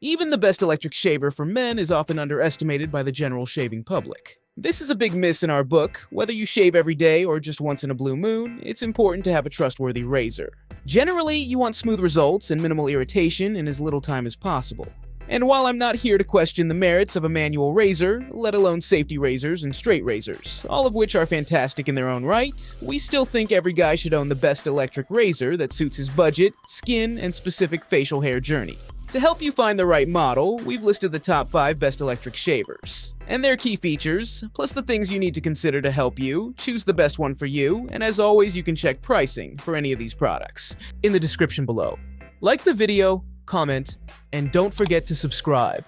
Even the best electric shaver for men is often underestimated by the general shaving public. This is a big miss in our book. Whether you shave every day or just once in a blue moon, it's important to have a trustworthy razor. Generally, you want smooth results and minimal irritation in as little time as possible. And while I'm not here to question the merits of a manual razor, let alone safety razors and straight razors, all of which are fantastic in their own right, we still think every guy should own the best electric razor that suits his budget, skin, and specific facial hair journey. To help you find the right model, we've listed the top 5 best electric shavers, and their key features, plus the things you need to consider to help you choose the best one for you, and as always, you can check pricing for any of these products in the description below. Like the video, comment, and don't forget to subscribe.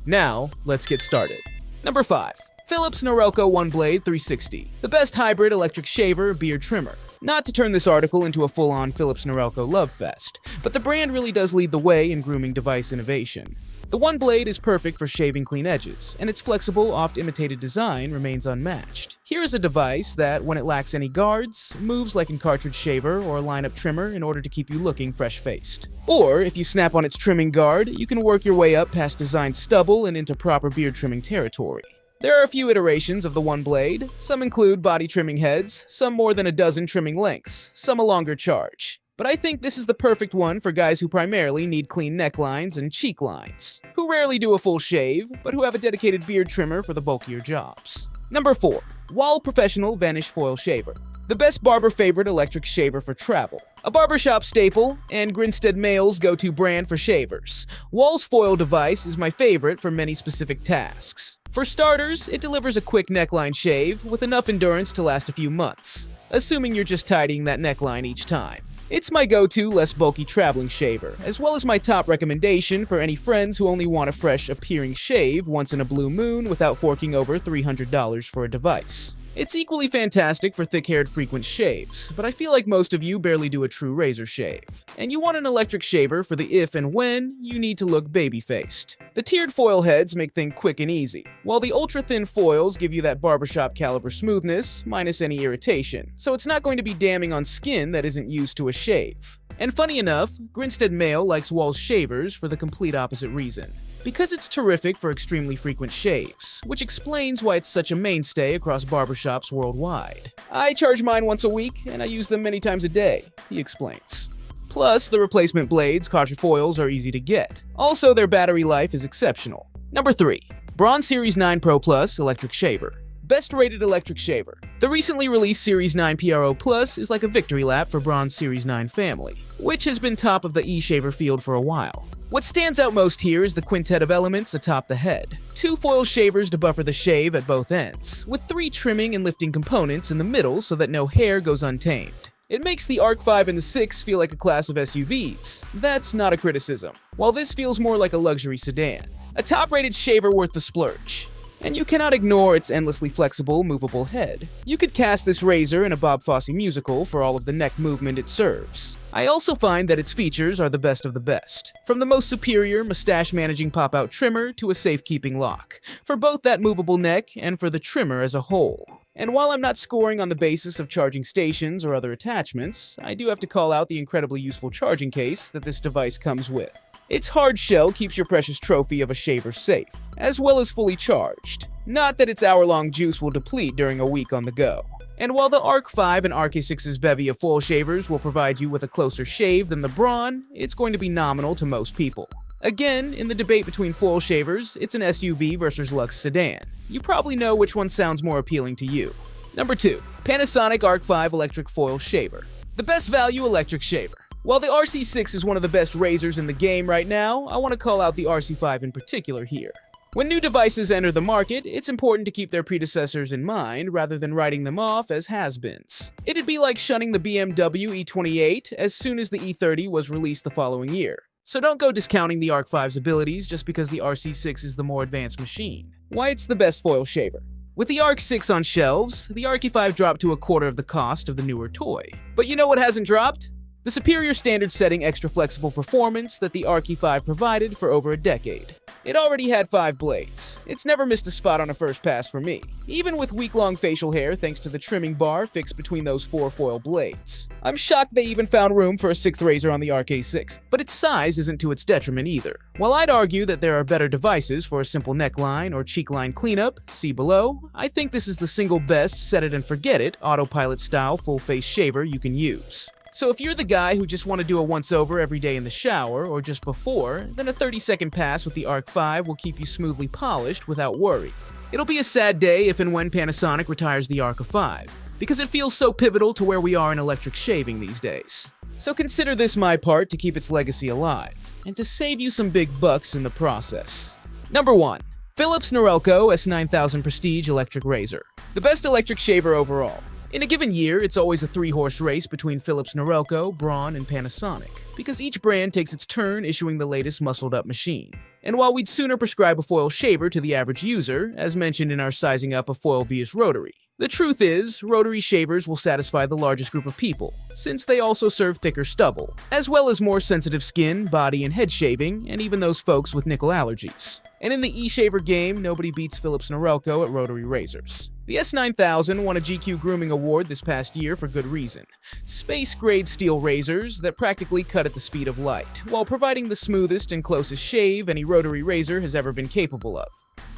Now, let's get started. Number 5. Philips Norelco One Blade 360, the best hybrid electric shaver beard trimmer. Not to turn this article into a full-on Philips Norelco love fest, but the brand really does lead the way in grooming device innovation. The One Blade is perfect for shaving clean edges, and its flexible, oft-imitated design remains unmatched. Here is a device that, when it lacks any guards, moves like a cartridge shaver or a lineup trimmer in order to keep you looking fresh-faced. Or, if you snap on its trimming guard, you can work your way up past design stubble and into proper beard trimming territory. There are a few iterations of the One Blade. Some include body trimming heads, some more than a dozen trimming lengths, some a longer charge. But I think this is the perfect one for guys who primarily need clean necklines and cheek lines, who rarely do a full shave, but who have a dedicated beard trimmer for the bulkier jobs. Number 4. Wahl Professional Vanish Foil Shaver, the best barber favorite electric shaver for travel. A barbershop staple, and Grinstead Male's go-to brand for shavers, Wahl's foil device is my favorite for many specific tasks. For starters, it delivers a quick neckline shave with enough endurance to last a few months, assuming you're just tidying that neckline each time. It's my go-to less bulky traveling shaver, as well as my top recommendation for any friends who only want a fresh appearing shave once in a blue moon without forking over $300 for a device. It's equally fantastic for thick-haired frequent shaves, but I feel like most of you barely do a true razor shave. And you want an electric shaver for the if and when you need to look baby-faced. The tiered foil heads make things quick and easy, while the ultra-thin foils give you that barbershop caliber smoothness, minus any irritation, so it's not going to be damning on skin that isn't used to a shave. And funny enough, Grinstead Male likes Wahl's shavers for the complete opposite reason. Because it's terrific for extremely frequent shaves, which explains why it's such a mainstay across barbershops worldwide. I charge mine once a week, and I use them many times a day, he explains. Plus, the replacement blades, quatrefoils, are easy to get. Also, their battery life is exceptional. Number 3. Braun Series 9 Pro Plus Electric Shaver, best rated electric shaver. The recently released Series 9 PRO Plus is like a victory lap for Braun's Series 9 family, which has been top of the e-shaver field for a while. What stands out most here is the quintet of elements atop the head. 2 foil shavers to buffer the shave at both ends, with 3 trimming and lifting components in the middle so that no hair goes untamed. It makes the Arc 5 and the 6 feel like a class of SUVs. That's not a criticism, while this feels more like a luxury sedan. A top-rated shaver worth the splurge. And you cannot ignore its endlessly flexible, movable head. You could cast this razor in a Bob Fosse musical for all of the neck movement it serves. I also find that its features are the best of the best, from the most superior mustache-managing pop-out trimmer to a safe-keeping lock, for both that movable neck and for the trimmer as a whole. And while I'm not scoring on the basis of charging stations or other attachments, I do have to call out the incredibly useful charging case that this device comes with. Its hard shell keeps your precious trophy of a shaver safe, as well as fully charged. Not that its hour-long juice will deplete during a week on the go. And while the Arc 5 and Arc A6's bevy of foil shavers will provide you with a closer shave than the Braun, it's going to be nominal to most people. Again, in the debate between foil shavers, it's an SUV versus luxe sedan. You probably know which one sounds more appealing to you. Number 2. Panasonic Arc 5 Electric Foil Shaver, the best value electric shaver. While the RC6 is one of the best razors in the game right now, I want to call out the RC5 in particular here. When new devices enter the market, it's important to keep their predecessors in mind rather than writing them off as has-beens. It'd be like shunning the BMW E28 as soon as the E30 was released the following year. So don't go discounting the Arc 5's abilities just because the RC6 is the more advanced machine. Why it's the best foil shaver. With the Arc 6 on shelves, the Arc E5 dropped to a quarter of the cost of the newer toy. But you know what hasn't dropped? The superior standard-setting extra flexible performance that the Arc E5 provided for over a decade. It already had 5 blades. It's never missed a spot on a first pass for me, even with week-long facial hair thanks to the trimming bar fixed between those 4 foil blades. I'm shocked they even found room for a 6th razor on the RK6, but its size isn't to its detriment either. While I'd argue that there are better devices for a simple neckline or cheek line cleanup, see below, I think this is the single best set-it-and-forget-it autopilot-style full-face shaver you can use. So if you're the guy who just want to do a once-over every day in the shower or just before, then a 30-second pass with the Arc 5 will keep you smoothly polished without worry. It'll be a sad day if and when Panasonic retires the Arc 5, because it feels so pivotal to where we are in electric shaving these days. So consider this my part to keep its legacy alive, and to save you some big bucks in the process. Number 1. Philips Norelco S9000 Prestige Electric Razor. The best electric shaver overall. In a given year, it's always a 3-horse race between Philips Norelco, Braun, and Panasonic, because each brand takes its turn issuing the latest muscled-up machine. And while we'd sooner prescribe a foil shaver to the average user, as mentioned in our sizing up of foil vs rotary, the truth is, rotary shavers will satisfy the largest group of people, since they also serve thicker stubble, as well as more sensitive skin, body, and head shaving, and even those folks with nickel allergies. And in the e-shaver game, nobody beats Philips Norelco at rotary razors. The S9000 won a GQ Grooming Award this past year for good reason. Space-grade steel razors that practically cut at the speed of light, while providing the smoothest and closest shave any rotary razor has ever been capable of.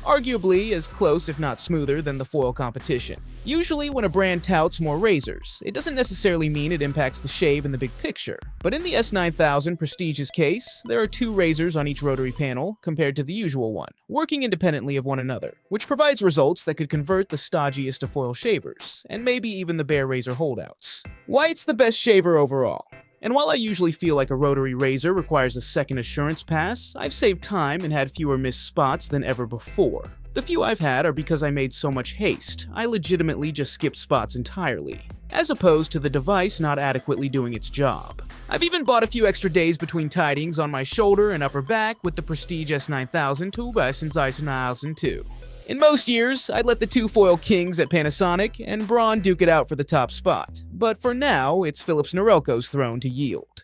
Arguably as close if not smoother than the foil competition. Usually when a brand touts more razors, it doesn't necessarily mean it impacts the shave in the big picture. But in the S9000 Prestige's case, there are 2 razors on each rotary panel compared to the usual one, working independently of one another, which provides results that could convert the stodgiest of foil shavers, and maybe even the bare razor holdouts. Why it's the best shaver overall. And while I usually feel like a rotary razor requires a second assurance pass, I've saved time and had fewer missed spots than ever before. The few I've had are because I made so much haste, I legitimately just skipped spots entirely, as opposed to the device not adequately doing its job. I've even bought a few extra days between tidings on my shoulder and upper back with the Prestige S9000 to S9002. In most years, I'd let the 2 foil kings at Panasonic and Braun duke it out for the top spot, but for now, it's Philips Norelco's throne to yield.